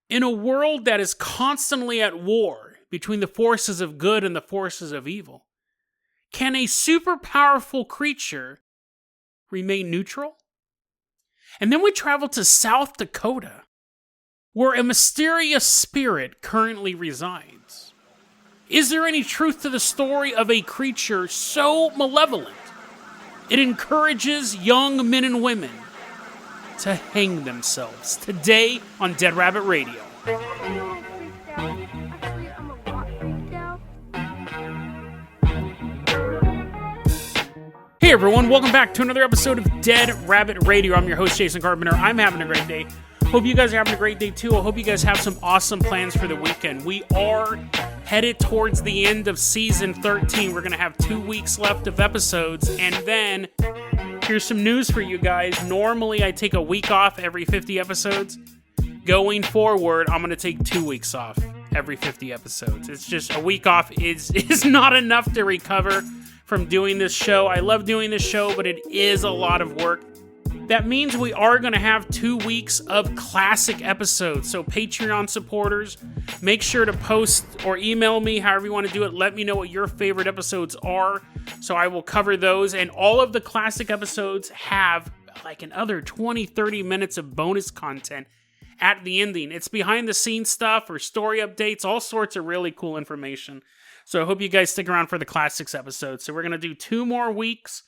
In a world that is constantly at war between the forces of good and the forces of evil, can a super powerful creature remain neutral? And then we travel to South Dakota, where a mysterious spirit currently resides. Is there any truth to the story of a creature so malevolent it encourages young men and women to hang themselves? Today on Dead Rabbit Radio. Hey everyone, welcome back to another episode of Dead Rabbit Radio. I'm your host, Jason Carpenter. I'm having a great day. Hope you guys are having a great day too. I hope you guys have some awesome plans for the weekend. We are headed towards the end of season 13. We're going to have 2 weeks left of episodes, and then here's some news for you guys. Normally, I take a week off every 50 episodes. Going forward, I'm going to take 2 weeks off every 50 episodes. It's just a week off is not enough to recover from doing this show. I love doing this show, but it is a lot of work. That means we are going to have 2 weeks of classic episodes. So Patreon supporters, make sure to post or email me, however you want to do it. Let me know what your favorite episodes are, so I will cover those. And all of the classic episodes have like another 20, 30 minutes of bonus content at the ending. It's behind the scenes stuff or story updates, all sorts of really cool information. So I hope you guys stick around for the classics episode. So we're going to do 2 more weeks.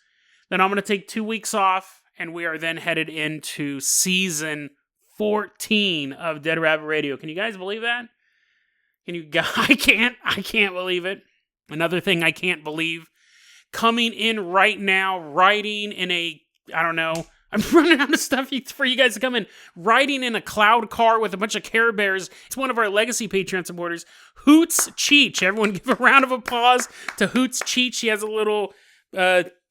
Then I'm going to take 2 weeks off. And we are then headed into season 14 of Dead Rabbit Radio. Can you guys believe that? I can't believe it. Another thing I can't believe. Coming in right now, riding in a, I don't know, I'm running out of stuff for you guys to come in. Riding in a cloud car with a bunch of Care Bears. It's one of our legacy Patreon supporters, Hoots Cheech. Everyone give a round of applause to Hoots Cheech. He has a little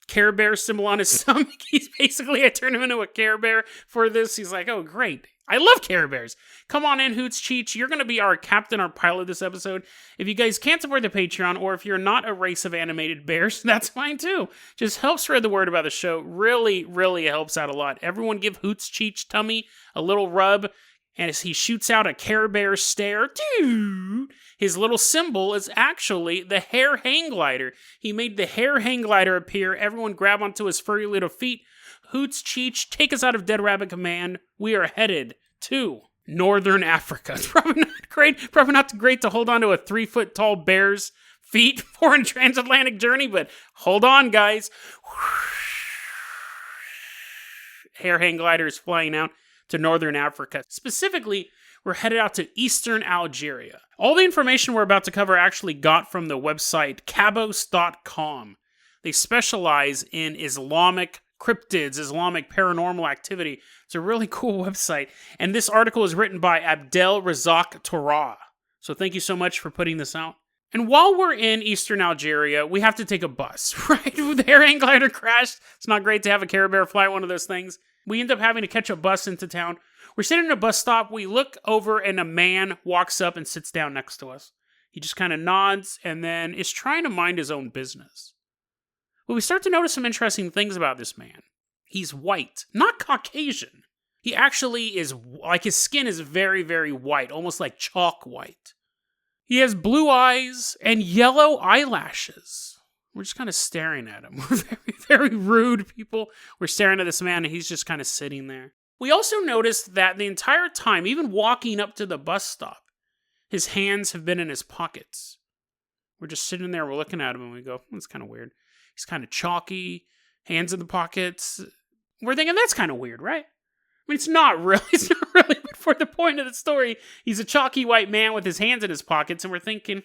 Care Bear symbol on his stomach. I turned him into a Care Bear for this. He's like, oh, great. I love Care Bears. Come on in, Hoots Cheech. You're going to be our captain, our pilot this episode. If you guys can't support the Patreon, or if you're not a race of animated bears, that's fine too. Just help spread the word about the show. Really, really helps out a lot. Everyone give Hoots Cheech tummy a little rub, and as he shoots out a Care Bear stare, his little symbol is actually the hair hang glider. He made the hair hang glider appear. Everyone grab onto his furry little feet. Hoots Cheech, take us out of Dead Rabbit Command. We are headed to Northern Africa. It's probably not great to hold on to a 3-foot tall bear's feet for a transatlantic journey, but hold on, guys. Hair hang glider is flying out to Northern Africa. Specifically, we're headed out to Eastern Algeria. All the information we're about to cover actually got from the website cabos.com. They specialize in Islamic cryptids, Islamic paranormal activity. It's a really cool website. And this article is written by Abdel Razak Torah. So thank you so much for putting this out. And while we're in Eastern Algeria, we have to take a bus, right? The hair hang glider crashed. It's not great to have a Care Bear fly one of those things. We end up having to catch a bus into town. We're sitting in a bus stop. We look over and a man walks up and sits down next to us. He just kind of nods and then is trying to mind his own business. But we start to notice some interesting things about this man. He's white, not Caucasian. He actually is, like, his skin is very, very white, almost like chalk white. He has blue eyes and yellow eyelashes. We're just kind of staring at him. We're very, very rude people. We're staring at this man and he's just kind of sitting there. We also noticed that the entire time, even walking up to the bus stop, his hands have been in his pockets. We're just sitting there, we're looking at him and we go, that's kind of weird. He's kind of chalky, hands in the pockets. We're thinking that's kind of weird, right? I mean, it's not really, but for the point of the story, he's a chalky white man with his hands in his pockets, and we're thinking,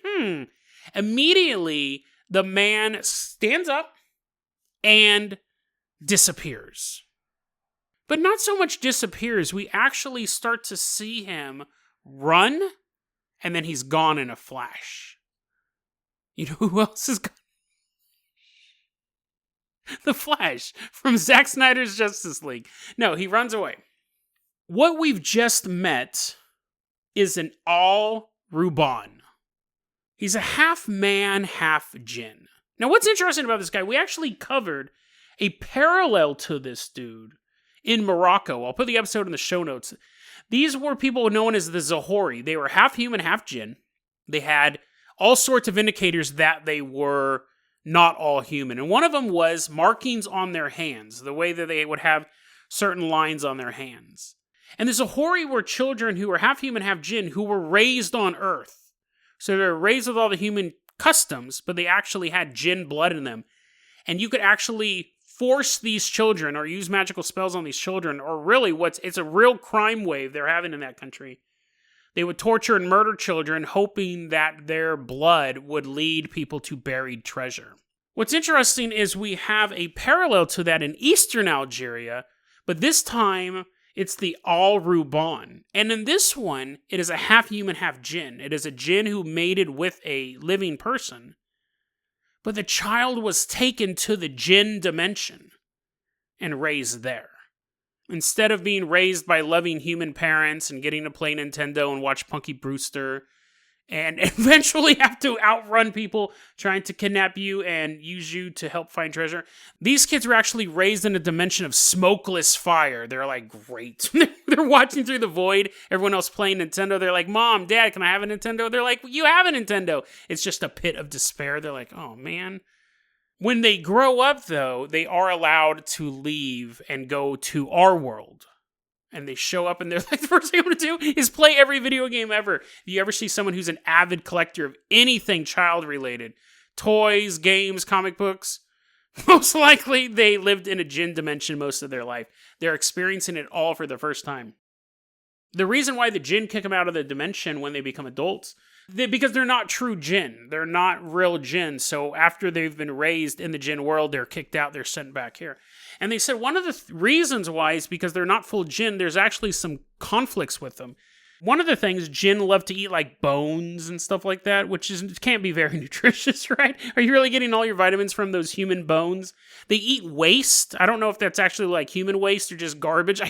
Immediately, the man stands up and disappears. But not so much disappears, we actually start to see him run, and then he's gone in a flash. You know who else is gone? The Flash from Zack Snyder's Justice League. No, he runs away. What we've just met is an All-Ruban. He's a half man, half Jinn. Now, what's interesting about this guy, we actually covered a parallel to this dude in Morocco. I'll put the episode in the show notes. These were people known as the Zahori. They were half human, half Jinn. They had all sorts of indicators that they were not all human. And one of them was markings on their hands, the way that they would have certain lines on their hands. And the Zahori were children who were half human, half Jinn, who were raised on Earth. So they were raised with all the human customs, but they actually had Jinn blood in them. And you could actually force these children or use magical spells on these children, or really it's a real crime wave they're having in that country. They would torture and murder children, hoping that their blood would lead people to buried treasure. What's interesting is we have a parallel to that in eastern Algeria, but this time it's the All-Ruban. And in this one, it is a half human, half Jinn. It is a Jinn who mated with a living person. But the child was taken to the Jinn dimension and raised there. Instead of being raised by loving human parents and getting to play Nintendo and watch Punky Brewster and eventually have to outrun people trying to kidnap you and use you to help find treasure, these kids were actually raised in a dimension of smokeless fire. They're like, great. They're watching through the void. Everyone else playing Nintendo. They're like, Mom, Dad, can I have a Nintendo? They're like, you have a Nintendo. It's just a pit of despair. They're like, oh, man. When they grow up, though, they are allowed to leave and go to our world. And they show up and they're like, the first thing I'm going to do is play every video game ever. If you ever see someone who's an avid collector of anything child-related, toys, games, comic books, most likely they lived in a Jinn dimension most of their life. They're experiencing it all for the first time. The reason why the Jinn kick them out of the dimension when they become adults, because they're not true Jinn. They're not real Jinn. So after they've been raised in the Jinn world, they're kicked out, they're sent back here. And they said one of the reasons why is because they're not full Jinn, there's actually some conflicts with them. One of the things, Jinn love to eat like bones and stuff like that, which can't be very nutritious, right? Are you really getting all your vitamins from those human bones? They eat waste. I don't know if that's actually like human waste or just garbage.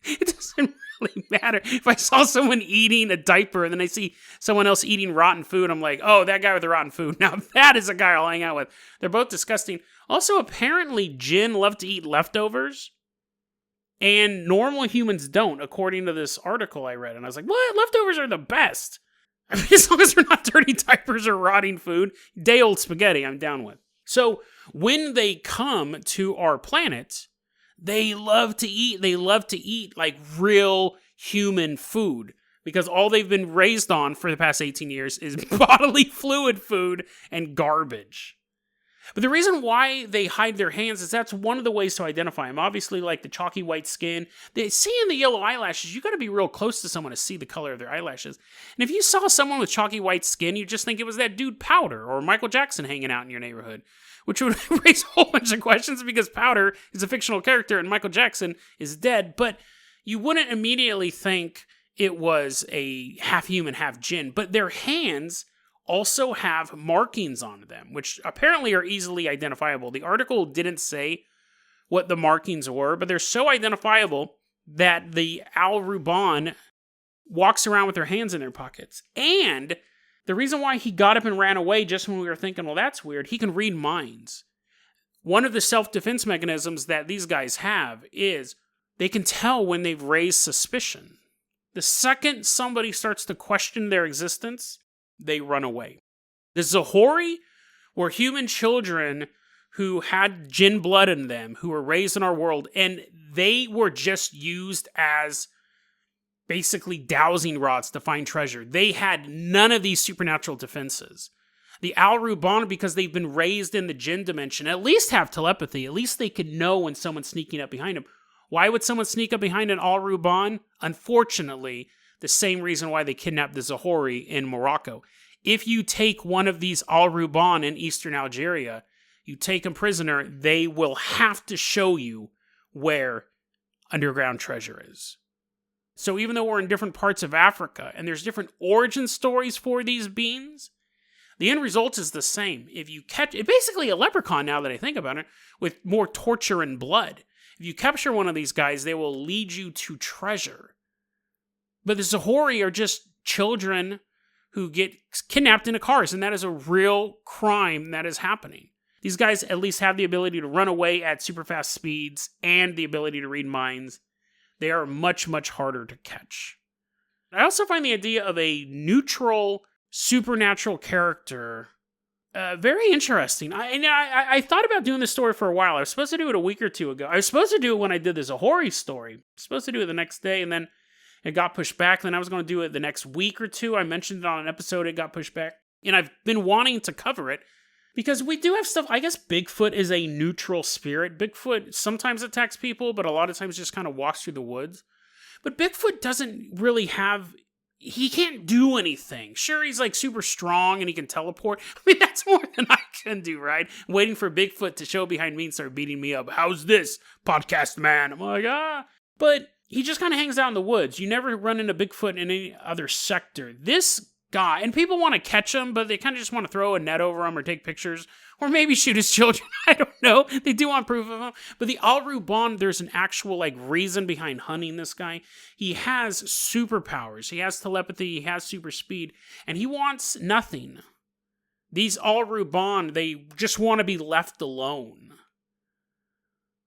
It doesn't really matter. If I saw someone eating a diaper and then I see someone else eating rotten food, I'm like, oh, that guy with the rotten food. Now that is a guy I'll hang out with. They're both disgusting. Also, apparently, Jinn love to eat leftovers, and normal humans don't, according to this article I read. And I was like, what? Leftovers are the best. I mean, as long as they're not dirty diapers or rotting food, day-old spaghetti I'm down with. So when they come to our planet, they love to eat. They love to eat like real human food because all they've been raised on for the past 18 years is bodily fluid food and garbage. But the reason why they hide their hands is that's one of the ways to identify them. Obviously, like the chalky white skin, they see in the yellow eyelashes, you got to be real close to someone to see the color of their eyelashes. And if you saw someone with chalky white skin, you just think it was that dude Powder or Michael Jackson hanging out in your neighborhood, which would raise a whole bunch of questions because Powder is a fictional character and Michael Jackson is dead. But you wouldn't immediately think it was a half human, half Jinn. But their hands also have markings on them, which apparently are easily identifiable. The article didn't say what the markings were, but they're so identifiable that the All-Ruban walks around with their hands in their pockets. And the reason why he got up and ran away just when we were thinking, well, that's weird, he can read minds. One of the self-defense mechanisms that these guys have is they can tell when they've raised suspicion. The second somebody starts to question their existence, they run away. The Zahori were human children who had Jinn blood in them, who were raised in our world, and they were just used as basically dowsing rods to find treasure. They had none of these supernatural defenses. The All-Ruban, because they've been raised in the Jinn dimension, at least have telepathy. At least they could know when someone's sneaking up behind them. Why would someone sneak up behind an All-Ruban? Unfortunately, the same reason why they kidnapped the Zahori in Morocco. If you take one of these All-Ruban in eastern Algeria, you take them prisoner, they will have to show you where underground treasure is. So even though we're in different parts of Africa, and there's different origin stories for these beings, the end result is the same. If you catch, it's basically a leprechaun now that I think about it, with more torture and blood. If you capture one of these guys, they will lead you to treasure. But the Zahori are just children who get kidnapped into cars, and that is a real crime that is happening. These guys at least have the ability to run away at super fast speeds and the ability to read minds. they are much, much harder to catch. I also find the idea of a neutral supernatural character very interesting. I thought about doing this story for a while. I was supposed to do it a week or two ago. I was supposed to do it when I did this Ahori story. I was supposed to do it the next day, and then it got pushed back. Then I was going to do it the next week or two. I mentioned it on an episode. It got pushed back. And I've been wanting to cover it because we do have stuff. I guess Bigfoot is a neutral spirit. Bigfoot sometimes attacks people, but a lot of times just kind of walks through the woods. But Bigfoot doesn't really have... He can't do anything. Sure, he's like super strong and he can teleport. I mean, that's more than I can do, right? I'm waiting for Bigfoot to show behind me and start beating me up. How's this, podcast man? I'm like, But he just kind of hangs out in the woods. You never run into Bigfoot in any other sector. This guy, and people want to catch him, but they kind of just want to throw a net over him or take pictures, or maybe shoot his children. I don't know. They do want proof of him. But the All-Ruban, there's an actual reason behind hunting this guy. He has superpowers. He has telepathy. He has super speed. And he wants nothing. These All-Ruban, they just want to be left alone.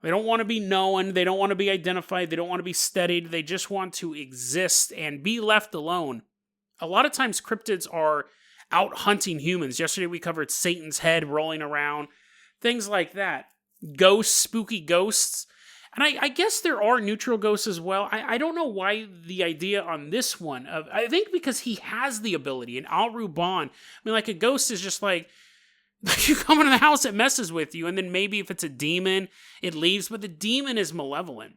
They don't want to be known. They don't want to be identified. They don't want to be studied. They just want to exist and be left alone. A lot of times cryptids are out hunting humans. Yesterday we covered Satan's head rolling around. Things like that. Ghosts, spooky ghosts. And I guess there are neutral ghosts as well. I don't know why the idea on this one. I think because he has the ability. And All-Ruban, a ghost is just like you come into the house, it messes with you. And then maybe if it's a demon, it leaves. But the demon is malevolent.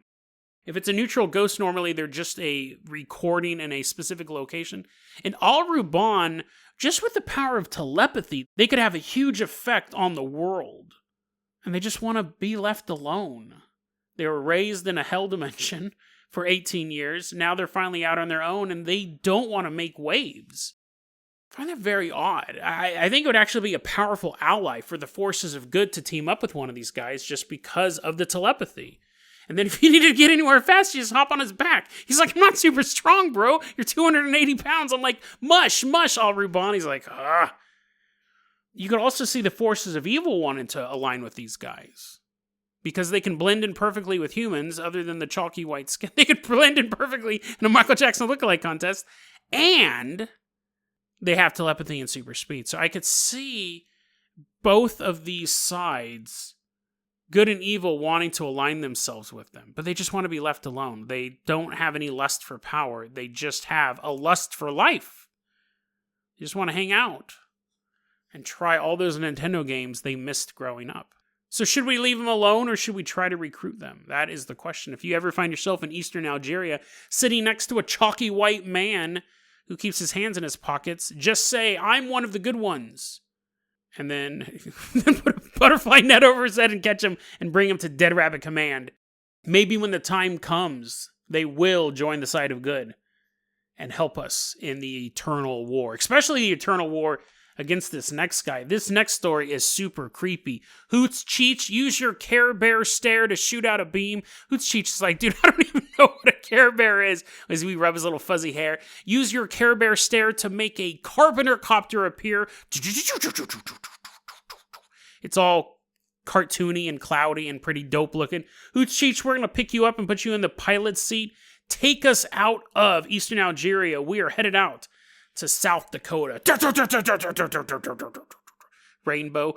If it's a neutral ghost, normally they're just a recording in a specific location. And All-Ruban, just with the power of telepathy, they could have a huge effect on the world. And they just want to be left alone. They were raised in a hell dimension for 18 years. Now they're finally out on their own, and they don't want to make waves. I find that very odd. I think it would actually be a powerful ally for the forces of good to team up with one of these guys just because of the telepathy. And then if you need to get anywhere fast, you just hop on his back. He's like, I'm not super strong, bro. You're 280 pounds. I'm like, mush, All-Ruban. He's like, You could also see the forces of evil wanting to align with these guys. Because they can blend in perfectly with humans, other than the chalky white skin. They could blend in perfectly in a Michael Jackson lookalike contest. And they have telepathy and super speed. So I could see both of these sides, good and evil, wanting to align themselves with them. But they just want to be left alone. They don't have any lust for power. They just have a lust for life. They just want to hang out and try all those Nintendo games they missed growing up. So should we leave them alone or should we try to recruit them? That is the question. If you ever find yourself in eastern Algeria sitting next to a chalky white man who keeps his hands in his pockets, just say, I'm one of the good ones. And then put a butterfly net over his head and catch him and bring him to Dead Rabbit Command. Maybe when the time comes, they will join the side of good and help us in the eternal war, especially the eternal war against this next guy. This next story is super creepy. Hoots Cheech, use your Care Bear stare to shoot out a beam. Hoots Cheech is like, dude, I don't even know what a Care Bear is. As we rub his little fuzzy hair. Use your Care Bear stare to make a Carpenter copter appear. It's all cartoony and cloudy and pretty dope looking. Hoots Cheech, we're going to pick you up and put you in the pilot's seat. Take us out of eastern Algeria. We are headed out to South Dakota. Rainbow,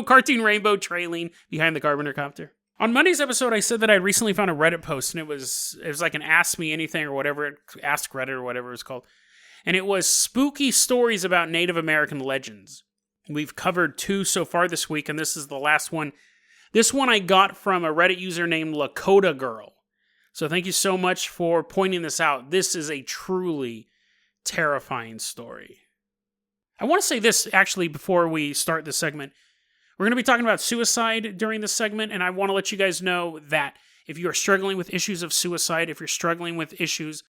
cartoon rainbow trailing behind the Carpenter copter. On Monday's episode, I said that I recently found a Reddit post, and it was like an Ask Me Anything or whatever, Ask Reddit or whatever it was called. And it was spooky stories about Native American legends. We've covered 2 so far this week, and this is the last one. This one I got from a Reddit user named Lakota Girl. So thank you so much for pointing this out. This is a truly terrifying story. I want to say this, actually, before we start this segment. We're going to be talking about suicide during this segment, and I want to let you guys know that if you are struggling with issues of suicide, if you're struggling with issues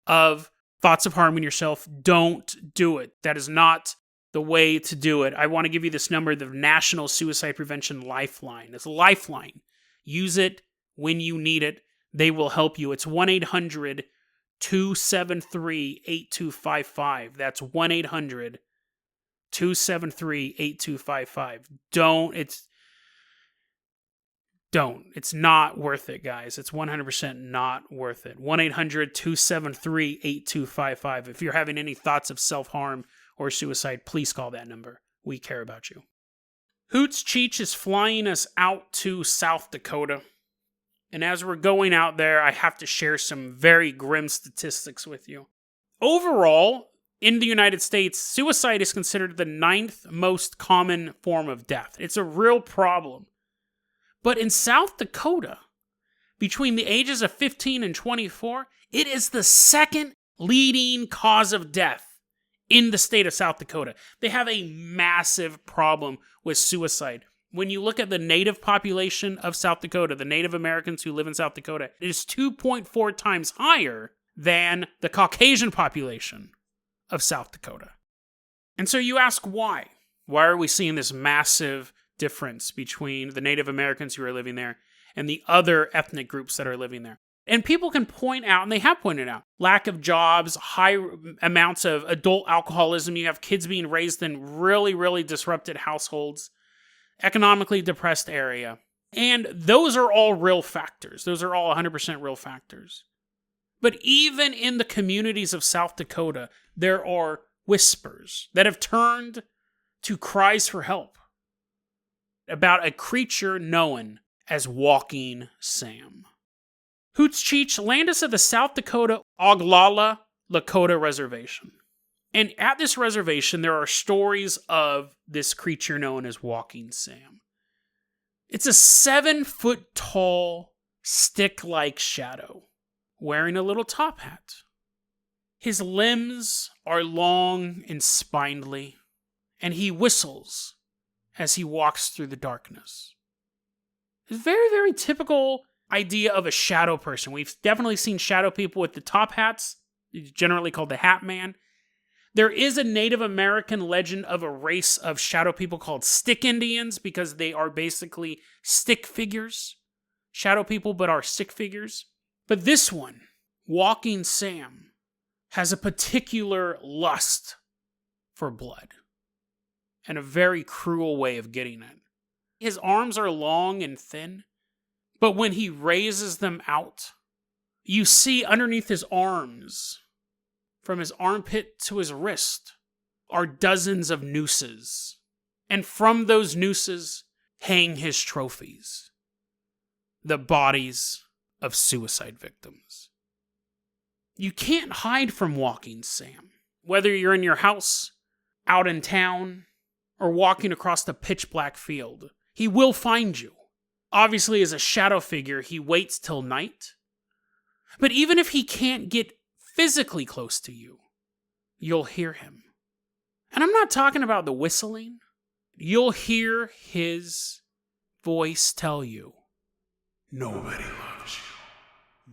of thoughts of harming yourself, don't do it. That is not the way to do it. I want to give you this number, the National Suicide Prevention Lifeline. It's a lifeline. Use it when you need it. They will help you. It's 1-800-273-8255. That's 1-800-273-8255. don't. It's not worth it, guys. It's 100% not worth it. 1-800-273-8255. If you're having any thoughts of self-harm or suicide, please call that number. We care about you. Hoots Cheech is flying us out to South Dakota. And as we're going out there, I have to share some very grim statistics with you. Overall, in the United States, suicide is considered the 9th most common form of death. It's a real problem. But in South Dakota, between the ages of 15 and 24, it is the second leading cause of death in the state of South Dakota. They have a massive problem with suicide. When you look at the native population of South Dakota, the Native Americans who live in South Dakota, it is 2.4 times higher than the Caucasian population of South Dakota. And so you ask why? Why are we seeing this massive difference between the Native Americans who are living there and the other ethnic groups that are living there? And people can point out, and they have pointed out, lack of jobs, high amounts of adult alcoholism. You have kids being raised in really, really disrupted households, economically depressed area. And those are all real factors. Those are all 100% real factors. But even in the communities of South Dakota, there are whispers that have turned to cries for help about a creature known as Walking Sam. Hoots Cheech land us at the South Dakota Oglala Lakota Reservation. And at this reservation, there are stories of this creature known as Walking Sam. It's a 7-foot-tall, stick-like shadow, wearing a little top hat. His limbs are long and spindly, and he whistles as he walks through the darkness. It's a very, very typical idea of a shadow person. We've definitely seen shadow people with the top hats, generally called the Hat Man. There is a Native American legend of a race of shadow people called Stick Indians because they are basically stick figures. Shadow people, but are stick figures. But this one, Walking Sam, has a particular lust for blood and a very cruel way of getting it. His arms are long and thin, but when he raises them out, you see underneath his arms, from his armpit to his wrist, are dozens of nooses. And from those nooses hang his trophies, the bodies of suicide victims. You can't hide from Walking Sam, whether you're in your house, out in town, or walking across the pitch black field. He will find you. Obviously, as a shadow figure, he waits till night. But even if he can't get physically close to you, you'll hear him. And I'm not talking about the whistling. You'll hear his voice tell you, "Nobody loves you.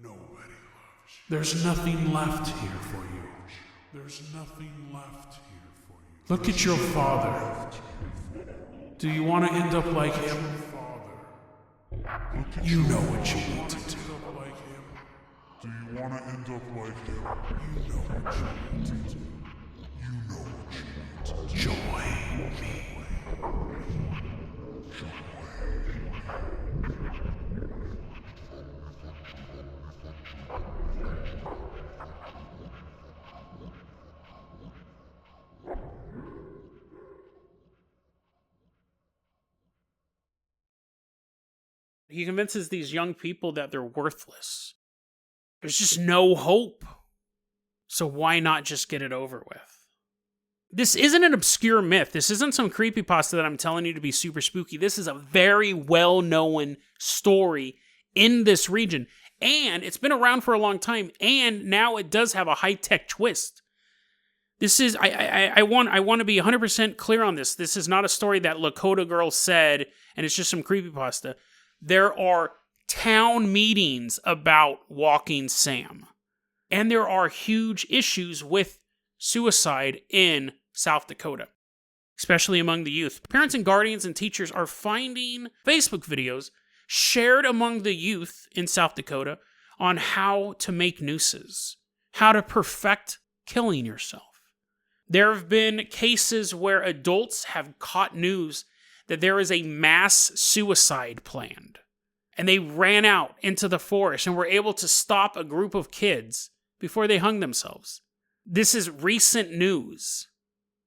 Nobody loves you. There's nothing left here for you. There's nothing left here for you. Look at your father. Do you want to end up like him? You know what you need to do. Do you want to end up like him? You know what you need to do. You know what you need to do. Join me." He convinces these young people that they're worthless. There's just no hope. So why not just get it over with? This isn't an obscure myth. This isn't some creepypasta that I'm telling you to be super spooky. This is a very well-known story in this region. And it's been around for a long time. And now it does have a high-tech twist. This is, I want to be 100% clear on this. This is not a story that Lakota Girl said, and it's just some creepypasta. There are town meetings about Walking Sam. And there are huge issues with suicide in South Dakota, especially among the youth. Parents and guardians and teachers are finding Facebook videos shared among the youth in South Dakota on how to make nooses, how to perfect killing yourself. There have been cases where adults have caught news that there is a mass suicide planned. And they ran out into the forest and were able to stop a group of kids before they hung themselves. This is recent news.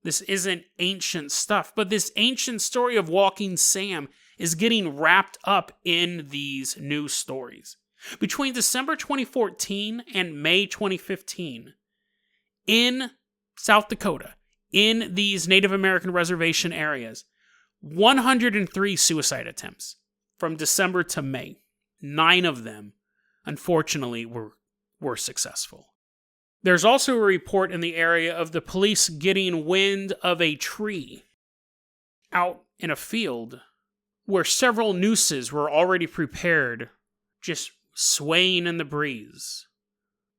This isn't ancient stuff. But this ancient story of Walking Sam is getting wrapped up in these news stories. Between December 2014 and May 2015, in South Dakota, in these Native American reservation areas, 103 suicide attempts from December to May. 9 of them, unfortunately, were successful. There's also a report in the area of the police getting wind of a tree out in a field where several nooses were already prepared, just swaying in the breeze.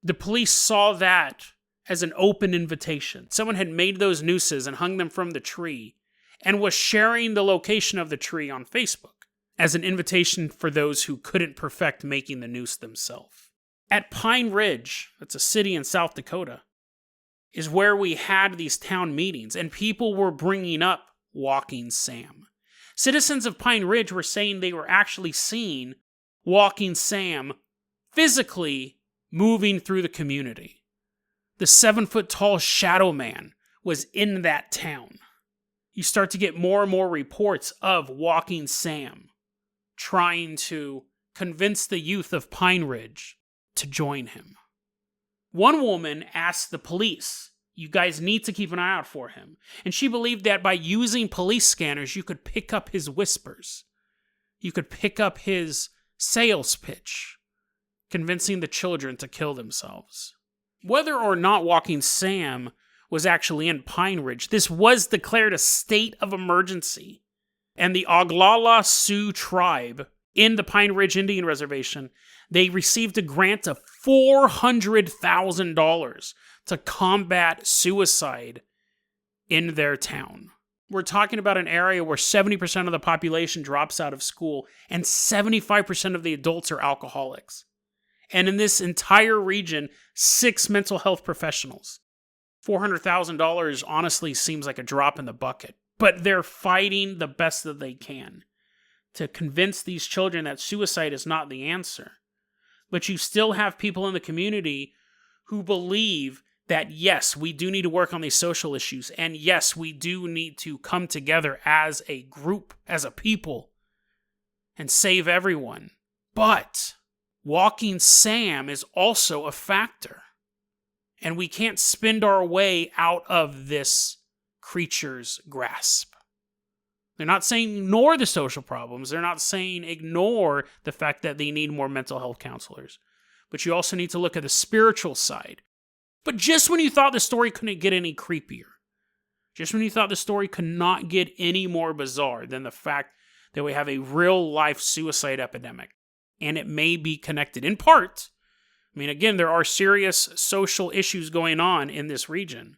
The police saw that as an open invitation. Someone had made those nooses and hung them from the tree and was sharing the location of the tree on Facebook as an invitation for those who couldn't perfect making the noose themselves. At Pine Ridge, that's a city in South Dakota, is where we had these town meetings, and people were bringing up Walking Sam. Citizens of Pine Ridge were saying they were actually seeing Walking Sam physically moving through the community. The 7-foot-tall shadow man was in that town. You start to get more and more reports of Walking Sam trying to convince the youth of Pine Ridge to join him. One woman asked the police, "You guys need to keep an eye out for him." And she believed that by using police scanners, you could pick up his whispers. You could pick up his sales pitch, convincing the children to kill themselves. Whether or not Walking Sam was actually in Pine Ridge, this was declared a state of emergency. And the Oglala Sioux tribe in the Pine Ridge Indian Reservation, they received a grant of $400,000 to combat suicide in their town. We're talking about an area where 70% of the population drops out of school and 75% of the adults are alcoholics. And in this entire region, 6 mental health professionals. $400,000 honestly seems like a drop in the bucket. But they're fighting the best that they can to convince these children that suicide is not the answer. But you still have people in the community who believe that, yes, we do need to work on these social issues. And yes, we do need to come together as a group, as a people, and save everyone. But Walking Sam is also a factor. And we can't spend our way out of this creature's grasp. They're not saying ignore the social problems. They're not saying ignore the fact that they need more mental health counselors. But you also need to look at the spiritual side. But just when you thought the story couldn't get any creepier, just when you thought the story could not get any more bizarre than the fact that we have a real-life suicide epidemic, and it may be connected in part. I mean, again, there are serious social issues going on in this region,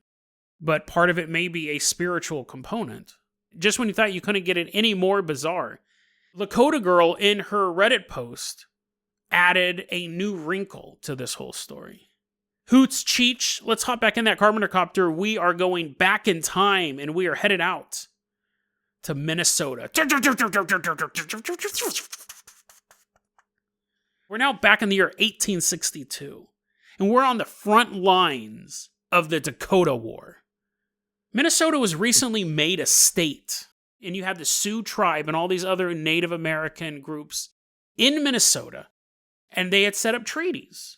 but part of it may be a spiritual component. Just when you thought you couldn't get it any more bizarre, Lakota Girl in her Reddit post added a new wrinkle to this whole story. Hoots, Cheech, let's hop back in that Carpenter copter. We are going back in time, and we are headed out to Minnesota. We're now back in the year 1862, and we're on the front lines of the Dakota War. Minnesota was recently made a state, and you have the Sioux tribe and all these other Native American groups in Minnesota, and they had set up treaties.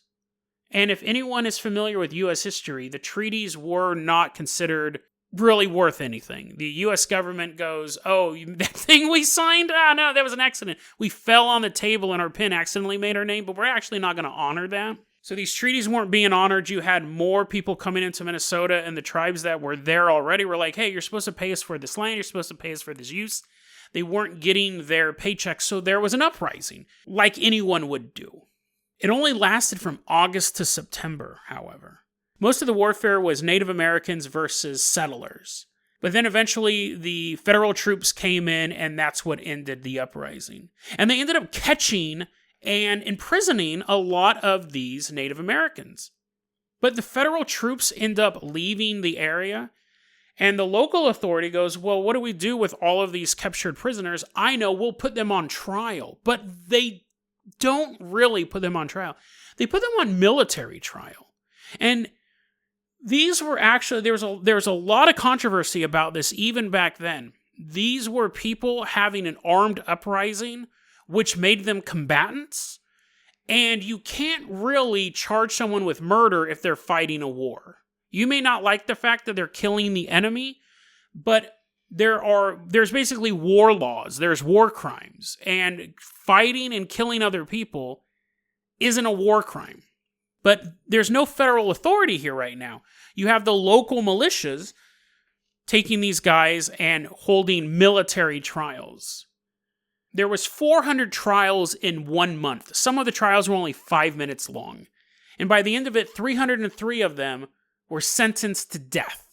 And if anyone is familiar with U.S. history, the treaties were not considered really worth anything. The U.S. government goes, "Oh, that thing we signed? Ah, no, that was an accident. We fell on the table and our pen accidentally made our name, but we're actually not going to honor that." So these treaties weren't being honored. You had more people coming into Minnesota, and the tribes that were there already were like, "Hey, you're supposed to pay us for this land. You're supposed to pay us for this use." They weren't getting their paychecks, so there was an uprising, like anyone would do. It only lasted from August to September, however. Most of the warfare was Native Americans versus settlers. But then eventually the federal troops came in, and that's what ended the uprising. And they ended up catching and imprisoning a lot of these Native Americans. But the federal troops end up leaving the area, and the local authority goes, "Well, what do we do with all of these captured prisoners? I know, we'll put them on trial." But they don't really put them on trial. They put them on military trial. And these were actually, there was a lot of controversy about this even back then. These were people having an armed uprising, which made them combatants. And you can't really charge someone with murder if they're fighting a war. You may not like the fact that they're killing the enemy, but there's basically war laws. There's war crimes. And fighting and killing other people isn't a war crime. But there's no federal authority here right now. You have the local militias taking these guys and holding military trials. There was 400 trials in 1 month. Some of the trials were only 5 minutes long. And by the end of it, 303 of them were sentenced to death.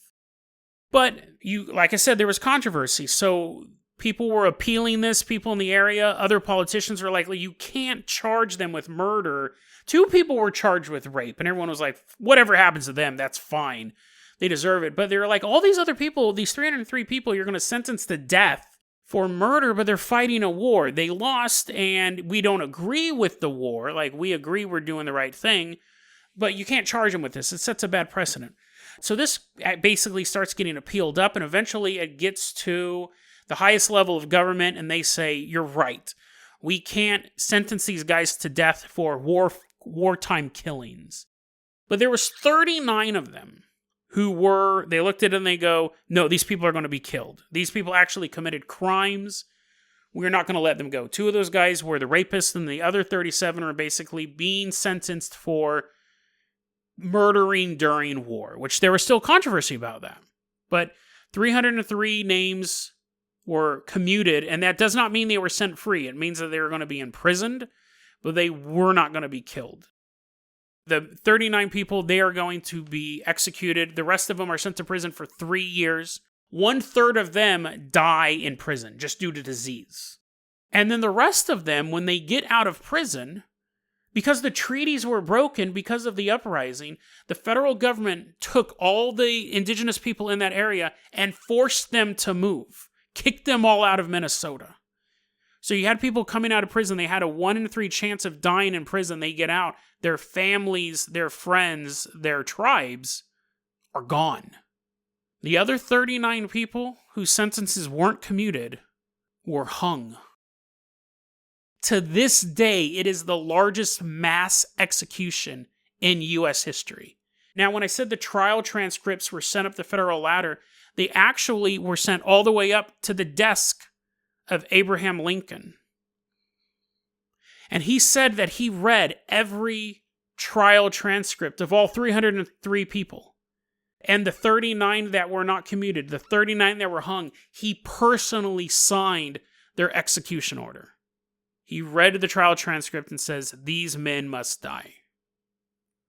But, like I said, there was controversy. So people were appealing this, people in the area. Other politicians were like, you can't charge them with murder. 2 people were charged with rape. And everyone was like, whatever happens to them, that's fine. They deserve it. But they were like, all these other people, these 303 people, you're going to sentence to death for murder, but they're fighting a war. They lost, and we don't agree with the war. Like, we agree we're doing the right thing, but you can't charge them with this. It sets a bad precedent. So this basically starts getting appealed up, and eventually it gets to the highest level of government, and they say, you're right. We can't sentence these guys to death for wartime killings. But there was 39 of them they looked at it and they go, no, these people are going to be killed. These people actually committed crimes. We're not going to let them go. 2 of those guys were the rapists, and the other 37 are basically being sentenced for murdering during war, which there was still controversy about that. But 303 names were commuted, and that does not mean they were sent free. It means that they were going to be imprisoned, but they were not going to be killed. The 39 people, they are going to be executed. The rest of them are sent to prison for 3 years. 1/3 of them die in prison just due to disease. And then the rest of them, when they get out of prison, because the treaties were broken because of the uprising, the federal government took all the indigenous people in that area and forced them to move, kicked them all out of Minnesota. So you had people coming out of prison. They had a 1 in 3 chance of dying in prison. They get out. Their families, their friends, their tribes are gone. The other 39 people whose sentences weren't commuted were hung. To this day, it is the largest mass execution in U.S. history. Now, when I said the trial transcripts were sent up the federal ladder, they actually were sent all the way up to the desk of Abraham Lincoln. And he said that he read every trial transcript of all 303 people. And the 39 that were not commuted, the 39 that were hung, he personally signed their execution order. He read the trial transcript and says, these men must die.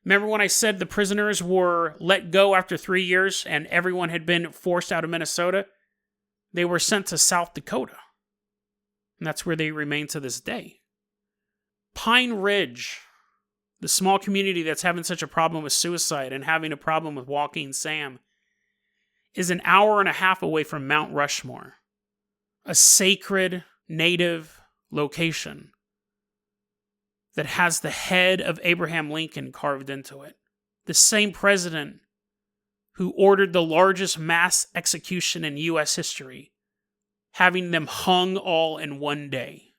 Remember when I said the prisoners were let go after 3 years and everyone had been forced out of Minnesota? They were sent to South Dakota. And that's where they remain to this day. Pine Ridge, the small community that's having such a problem with suicide and having a problem with Walking Sam, is an hour and a half away from Mount Rushmore, a sacred native location that has the head of Abraham Lincoln carved into it. The same president who ordered the largest mass execution in U.S. history, having them hung all in one day,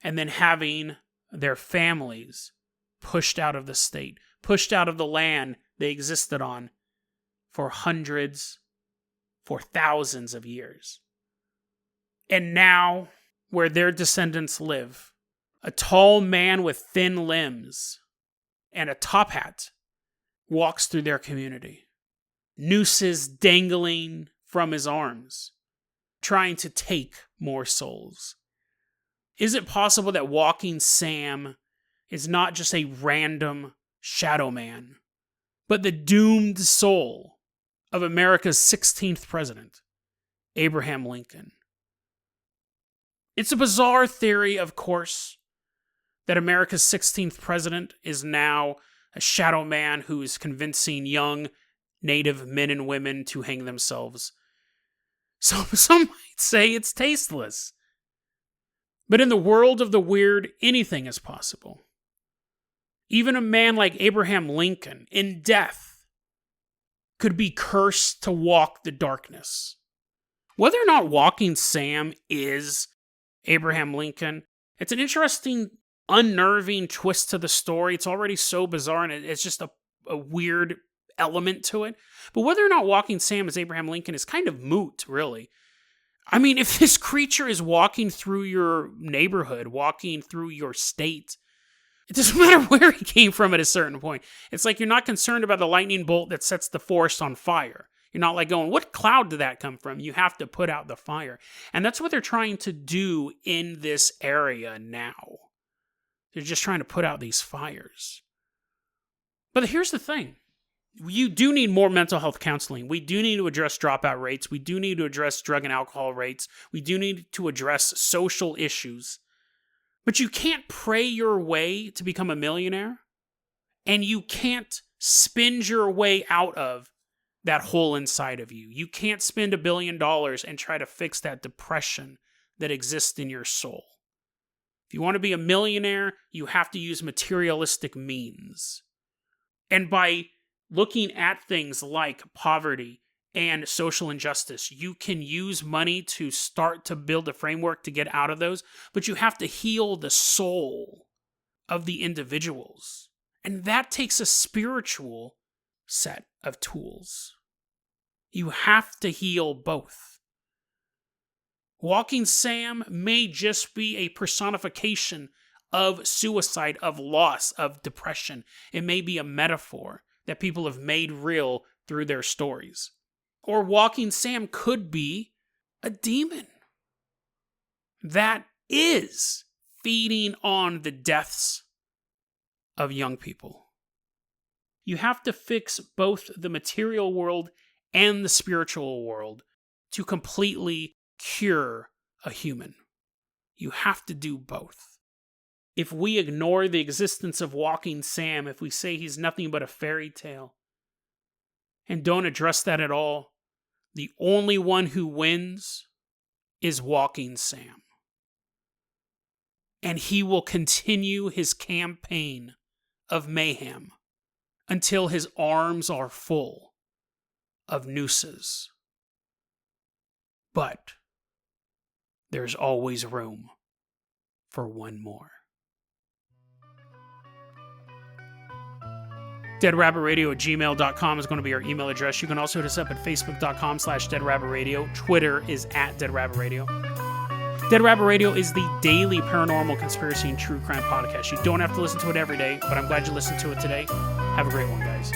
and then having their families pushed out of the state, pushed out of the land they existed on for thousands of years. And now, where their descendants live, a tall man with thin limbs and a top hat walks through their community, nooses dangling from his arms, trying to take more souls. Is it possible that Walking Sam is not just a random shadow man, but the doomed soul of America's 16th president, Abraham Lincoln? It's a bizarre theory, of course, that America's 16th president is now a shadow man who is convincing young Native men and women to hang themselves. So some might say it's tasteless. But in the world of the weird, anything is possible. Even a man like Abraham Lincoln, in death, could be cursed to walk the darkness. Whether or not Walking Sam is Abraham Lincoln, it's an interesting, unnerving twist to the story. It's already so bizarre, and it's just a weird element to it. But whether or not Walking Sam is Abraham Lincoln is kind of moot, really. I mean, if this creature is walking through your neighborhood, walking through your state, it doesn't matter where he came from at a certain point. It's like you're not concerned about the lightning bolt that sets the forest on fire. You're not like going, what cloud did that come from? You have to put out the fire. And that's what they're trying to do in this area now. They're just trying to put out these fires. But here's the thing. You do need more mental health counseling. We do need to address dropout rates. We do need to address drug and alcohol rates. We do need to address social issues. But you can't pray your way to become a millionaire. And you can't spend your way out of that hole inside of you. You can't spend $1 billion and try to fix that depression that exists in your soul. If you want to be a millionaire, you have to use materialistic means. And by looking at things like poverty and social injustice, you can use money to start to build a framework to get out of those, but you have to heal the soul of the individuals. And that takes a spiritual set of tools. You have to heal both. Walking Sam may just be a personification of suicide, of loss, of depression. It may be a metaphor that people have made real through their stories. Or Walking Sam could be a demon that is feeding on the deaths of young people. You have to fix both the material world and the spiritual world to completely cure a human. You have to do both. If we ignore the existence of Walking Sam, if we say he's nothing but a fairy tale, and don't address that at all, the only one who wins is Walking Sam. And he will continue his campaign of mayhem until his arms are full of nooses. But there's always room for one more. DeadRabbitRadio@gmail.com is going to be our email address. You can also hit us up at Facebook.com/DeadRabbitRadio. Twitter is @DeadRabbitRadio. Dead Rabbit Radio is the daily paranormal conspiracy and true crime podcast. You don't have to listen to it every day, but I'm glad you listened to it today. Have a great one, guys.